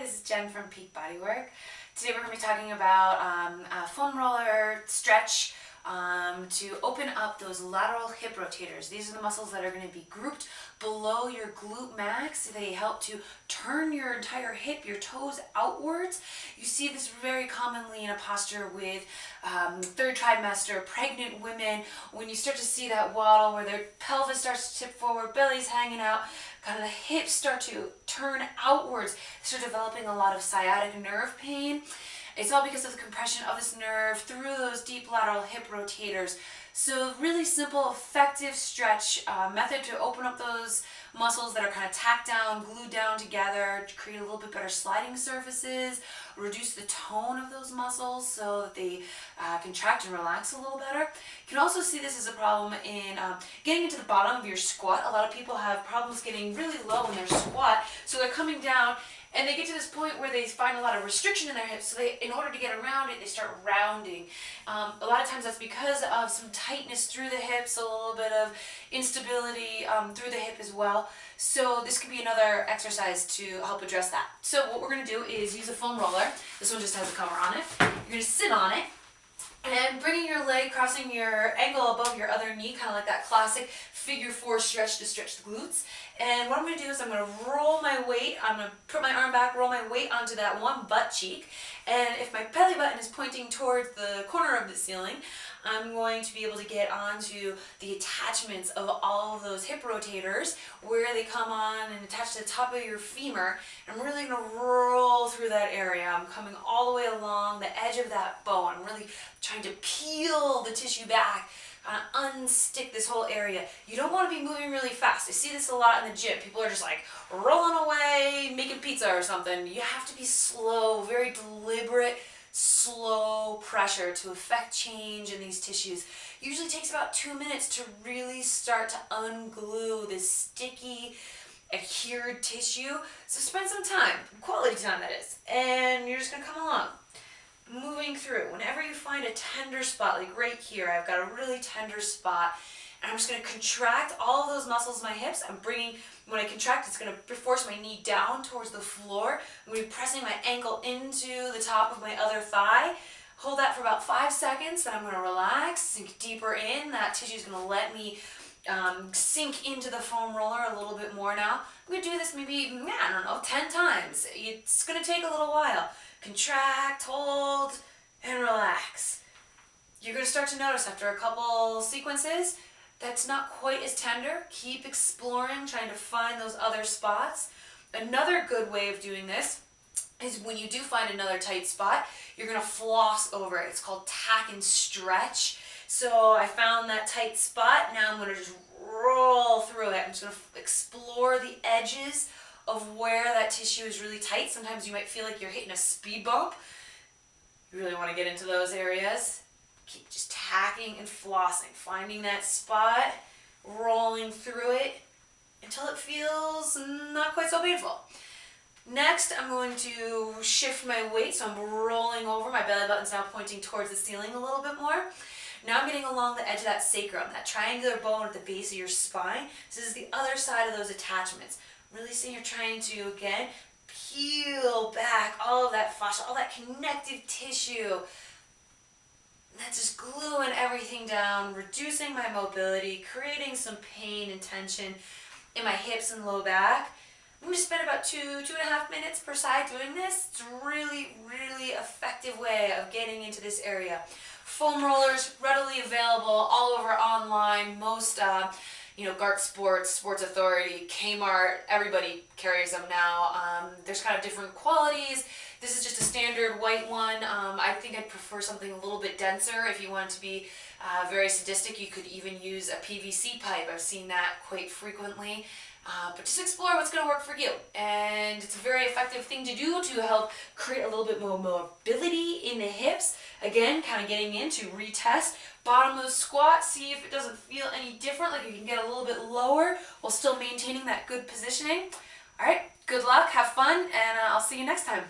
this is Jen from Peak Bodywork. Today we're going to be talking about a foam roller stretch to open up those lateral hip rotators. These are the muscles that are going to be grouped below your glute max. They help to turn your entire hip, your toes outwards. You see this very commonly in a posture with third trimester, pregnant women. When you start to see that waddle where their pelvis starts to tip forward, belly's hanging out, kind of the hips start to turn outwards, start developing a lot of sciatic nerve pain. It's all because of the compression of this nerve through those deep lateral hip rotators. So really simple, effective stretch method to open up those muscles that are kind of tacked down, glued down together, to create a little bit better sliding surfaces, reduce the tone of those muscles so that they contract and relax a little better. You can also see this as a problem in getting into the bottom of your squat. A lot of people have problems getting really low in their squat, so they're coming down and they get to this point where they find a lot of restriction in their hips, so in order to get around it, they start rounding. A lot of times that's because of some tightness through the hips, a little bit of instability through the hip as well. So this could be another exercise to help address that. So what we're going to do is use a foam roller. This one just has a cover on it. You're going to sit on it, and bringing your leg, crossing your ankle above your other knee, kind of like that classic figure 4 stretch to stretch the glutes. And what I'm going to do is I'm going to roll my weight, I'm going to put my arm back, roll my weight onto that one butt cheek. And if my belly button is pointing towards the corner of the ceiling, I'm going to be able to get onto the attachments of all of those hip rotators where they come on and attach to the top of your femur. I'm really going to roll through that area. I'm coming all the way along the edge of that bone. I'm really trying to peel the tissue back, kind of unstick this whole area. You don't want to be moving really fast. I see this a lot in the gym. People are just like rolling away, making pizza or something. You have to be slow, very deliberate, slow pressure to affect change in these tissues. Usually takes about 2 minutes to really start to unglue this sticky, adhered tissue. So spend some time, quality time that is, and you're just going to come along, moving through. Whenever you find a tender spot, like right here, I've got a really tender spot, and I'm just going to contract all of those muscles in my hips. When I contract, it's going to force my knee down towards the floor. I'm going to be pressing my ankle into the top of my other thigh. Hold that for about 5 seconds, then I'm going to relax, sink deeper in. That tissue is going to let me sink into the foam roller a little bit more now. I'm going to do this maybe, 10 times. It's going to take a little while. Contract, hold, and relax. You're going to start to notice after a couple sequences that's not quite as tender. Keep exploring, trying to find those other spots. Another good way of doing this is when you do find another tight spot, you're going to floss over it. It's called tack and stretch. So I found that tight spot. Now I'm going to just roll through it. I'm just going to explore the edges of where that tissue is really tight. Sometimes you might feel like you're hitting a speed bump. You really want to get into those areas. Keep just tacking and flossing, finding that spot, rolling through it until it feels not quite so painful. Next, I'm going to shift my weight, so I'm rolling over. My belly button's now pointing towards the ceiling a little bit more. Now I'm getting along the edge of that sacrum, that triangular bone at the base of your spine. This is the other side of those attachments. Really see you're trying to, again, peel back all of that fascia, all that connective tissue. That's just gluing everything down, reducing my mobility, creating some pain and tension in my hips and low back. I'm going to spend about 2.5 minutes per side doing this. It's a really, really effective way of getting into this area. Foam rollers readily available all over online. Most Gart Sports, Sports Authority, Kmart, everybody carries them now. There's kind of different qualities. This is just a standard white one. I think I'd prefer something a little bit denser. If you want to be very sadistic, you could even use a PVC pipe. I've seen that quite frequently. But just explore what's going to work for you. And it's a very effective thing to do to help create a little bit more mobility in the hips. Again, kind of getting in to retest. Bottom of the squat, see if it doesn't feel any different, like you can get a little bit lower while still maintaining that good positioning. All right, good luck, have fun, and I'll see you next time.